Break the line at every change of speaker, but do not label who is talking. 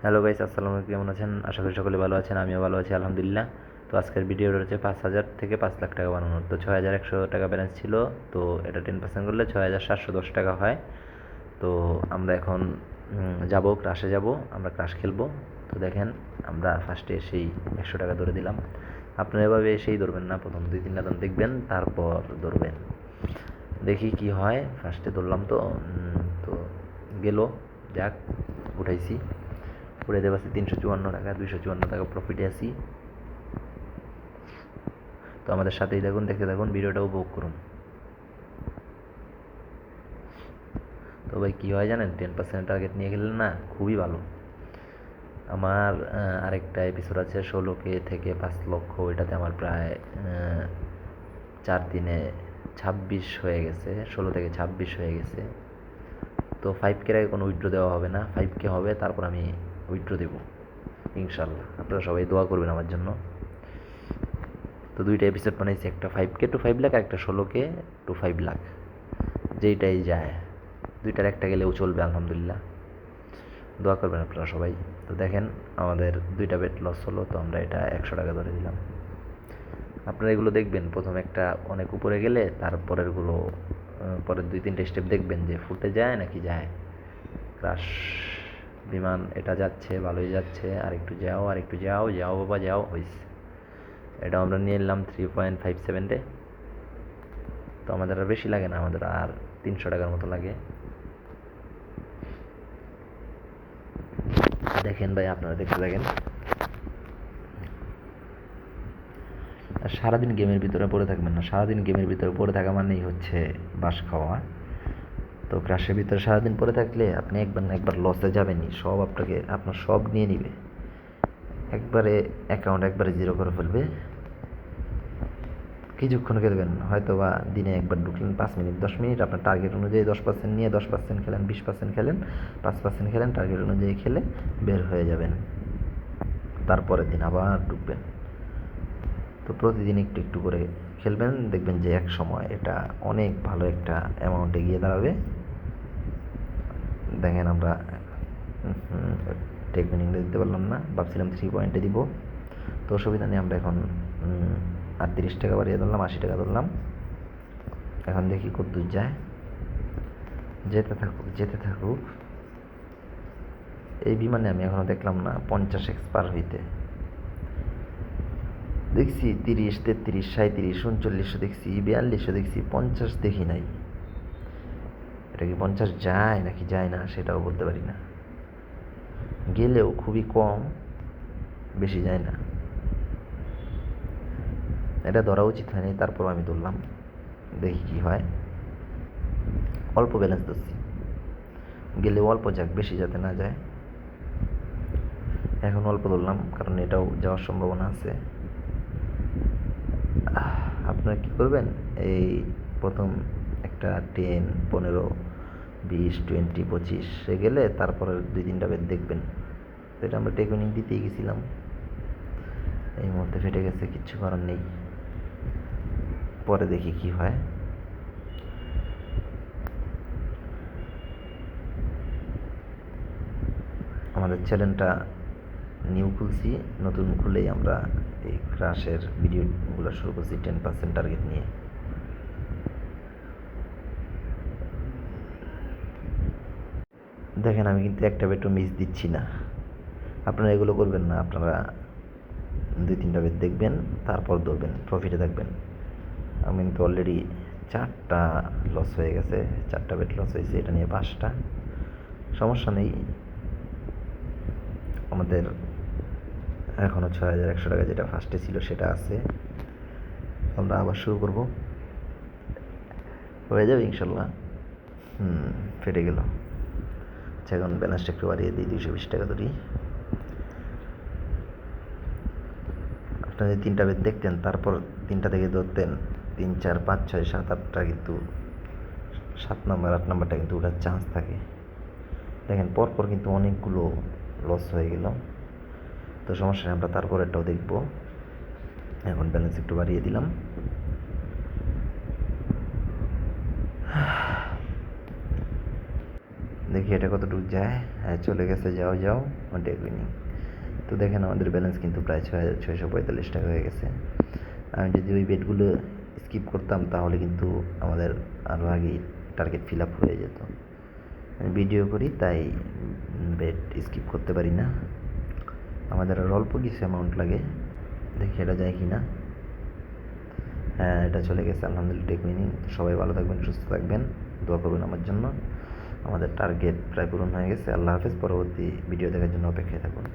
Hello guys, আসসালামু আলাইকুম। কেমন আছেন? আশা করি সকলে ভালো আছেন। আমিও ভালো আছি আলহামদুলিল্লাহ। তো আজকের ভিডিওটা হচ্ছে 5,000 থেকে 5 লাখ টাকা বানানোর। তো 6,100 টাকা ব্যালেন্স ছিল। তো এটা 10% করলে 6,710 টাকা হয়। তো আমরা এখন যাব, ক্রাশে যাব, আমরা ক্রাশ খেলবো। তো দেখেন, আমরা ফার্স্টে এসেই 100 টাকা ধরে দিলাম। আপনারা এভাবে এসেই ধরবেন না, প্রথম 2-3 রাউন্ড দেখবেন, তারপর ধরবেন। দেখি কি হয়। ফার্স্টে ধরলাম তো তো গেল, যাক, উঠাইছি। উড়াইতে পারছি 354 টাকা, 254 টাকা প্রফিটে আছি। তো আমাদের সাথেই থাকুন, দেখতে থাকুন, ভিডিওটা উপভোগ করুন। তো ভাই কী হয় জানেন, 10% টার্গেট নিয়ে গেলেন না, খুবই ভালো। আমার আরেকটা এপিসোড আছে 16K থেকে 5 লক্ষ, ওইটাতে আমার প্রায় 4 দিনে 26 হয়ে গেছে, 16 থেকে 26 হয়ে গেছে। তো 5K আগে কোনো উইথড্র দেওয়া হবে না, 5K হবে, তারপর আমি উইথড্র দেবো ইনশাল্লাহ। আপনারা সবাই দোয়া করবেন আমার জন্য। তো 2টা এপিসোড বানাইছি, একটা 5K টু 5 লাখ, আর একটা 16K টু 5 লাখ, যেইটাই যায়। 2টার একটা গেলেও চলবে আলহামদুলিল্লাহ। দোয়া করবেন আপনারা সবাই। তো দেখেন, আমাদের 2টা বেট লস হলো, তো আমরা এটা 100 টাকা ধরে দিলাম। আপনারা এগুলো দেখবেন, প্রথম একটা অনেক উপরে গেলে তারপরেরগুলো, পরের 2-3টে স্টেপ দেখবেন যে ফুটে যায় নাকি যায়। ক্রাশ বিমান এটা যাচ্ছে, ভালোই যাচ্ছে, আর একটু যাও, আর একটু যাও, যাও বাবা যাও, হয়েছে। এটা আমরা নিয়ে এলাম 3.57-এ। তো আমাদের আর বেশি লাগে না, আমাদের আর 300 টাকার মতো লাগে। দেখেন ভাই, আপনারা দেখতে থাকেন। আর সারাদিন গেমের ভিতরে পড়ে থাকবেন না, সারাদিন গেমের ভিতরে পড়ে থাকা মানেই হচ্ছে বাস খাওয়া। তো ক্রাশের ভিতরে সারাদিন পড়ে থাকলে আপনি একবার না একবার লসে যাবেনই, সব আপনার সব নিয়ে নিবে একবারে, অ্যাকাউন্ট একবারে জিরো করে ফেলবে। কিছুক্ষণ খেলবেন, হয়তো বা দিনে একবার ঢুকলেন 5 মিনিট 10 মিনিট, আপনার টার্গেট অনুযায়ী 10% নিয়ে 10% খেলেন, 20% খেলেন, 5% খেলেন, টার্গেট অনুযায়ী খেলে বের হয়ে যাবেন। তারপরের দিন আবার ঢুকবেন। তো প্রতিদিন একটু একটু করে খেলবেন, দেখবেন যে এক সময় এটা অনেক ভালো একটা অ্যামাউন্টে গিয়ে দাঁড়াবে। দেখেন, আমরা টেক মিনিংটা দিতে পারলাম না, ভাবছিলাম 3 পয়েন্টে দিব। তো অসুবিধা নেই, আমরা এখন 38 টাকা বাড়িয়ে ধরলাম, 80 টাকা ধরলাম। এখন দেখি কত দূর যায়, যেতে থাকুক যেতে থাকুক। এই বিমানে আমি এখনও দেখলাম না 50x পার হইতে। দেখছি 30, 33, 37, 39 দেখছি, 42 দেখছি, 50 দেখি নাই। এটা কি 50 যায় নাকি যায় না সেটাও বলতে পারি না। গেলেও খুবই কম, বেশি যায় না। এটা ধরা উচিত হয়নি, তারপর আমি ধরলাম, দেখি কি হয়। অল্প ব্যালেন্স ধরছি, গেলেও অল্প যাক, বেশি যাতে না যায়। এখন অল্প ধরলাম, কারণ এটাও যাওয়ার সম্ভাবনা আছে। আপনারা কী করবেন, এই প্রথম একটা 10, 15, 20, 20, 25 গেলে তারপরে 2-3টা বেদ দেখবেন। তো এটা আমরা টেকনিক দিতেই গেছিলাম, এই মুহূর্তে ফেটে গেছে, কিচ্ছু করার নেই, পরে দেখি কি হয়। আমাদের চ্যানেলটা নিউ খুলছি, নতুন খুলেই আমরা এই ক্রাশের ভিডিওগুলো শুরু করছি 10% টার্গেট নিয়ে। দেখেন, আমি কিন্তু একটা বেটও মিস দিচ্ছি না। আপনারা এগুলো করবেন না, আপনারা 2-3টা বেট দেখবেন, তারপর ধরবেন, প্রফিটে থাকবেন। আমি কিন্তু অলরেডি 4টা লস হয়ে গেছে, 4টা বেট লস হয়েছে, এটা নিয়ে 5টা। সমস্যা নেই, আমাদের এখনও 6,100 টাকা যেটা ফার্স্টে ছিল সেটা আছে। আমরা আবার শুরু করব, হয়ে যাবে ইনশাল্লাহ। ফেটে গেল। আচ্ছা, এখন ব্যালেন্সটা একটু বাড়িয়ে দিই, 220 টাকা ধরি। আপনারা যদি 3টা বেদ দেখতেন, তারপর 3টা থেকে ধরতেন, 3, 4, 5, 6, 7, 8টা কিন্তু 7 নম্বর 8 নম্বরটা কিন্তু ওঠার চান্স থাকে। দেখেন, পরপর কিন্তু অনেকগুলো লস হয়ে গেল। তো সমস্যা নেই, আমরা তারপরেরটাও দেখব। এখন ব্যালেন্স একটু বাড়িয়ে দিলাম। দেখি এটা কতটুকু যায়। হ্যাঁ, চলে গেছে, যাও যাও টেক উইনিং। তো দেখেন আমাদের ব্যালেন্স কিন্তু প্রায় 6,645 টাকা হয়ে গেছে। আমি যদি ওই বেডগুলো স্কিপ করতাম তাহলে কিন্তু আমাদের আরও আগেই টার্গেট ফিল আপ হয়ে যেত। আমি ভিডিও করি তাই বেড স্কিপ করতে পারি না। আমাদের আর অল্প কিছু অ্যামাউন্ট লাগে, দেখি এটা যায় কি না। হ্যাঁ, এটা চলে গেছে আলহামদুলিল্লাহ টেক উইনিং। সবাই ভালো থাকবেন, সুস্থ থাকবেন, দোয়া করবেন আমার জন্য। আমাদের টার্গেট প্রায় পূরণ হয়ে গেছে। আল্লাহ হাফেজ। পরবর্তী ভিডিও দেখার জন্য অপেক্ষায় থাকুন।